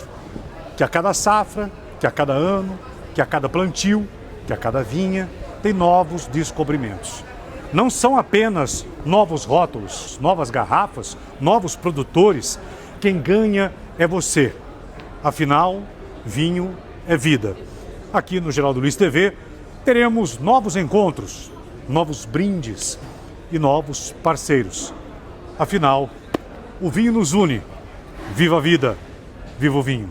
Que a cada safra, que a cada ano, que a cada plantio, que a cada vinha, tem novos descobrimentos. Não são apenas novos rótulos, novas garrafas, novos produtores. Quem ganha é você. Afinal, vinho é vida. Aqui no Geraldo Luiz TV teremos novos encontros, novos brindes e novos parceiros. Afinal, o vinho nos une. Viva a vida, viva o vinho.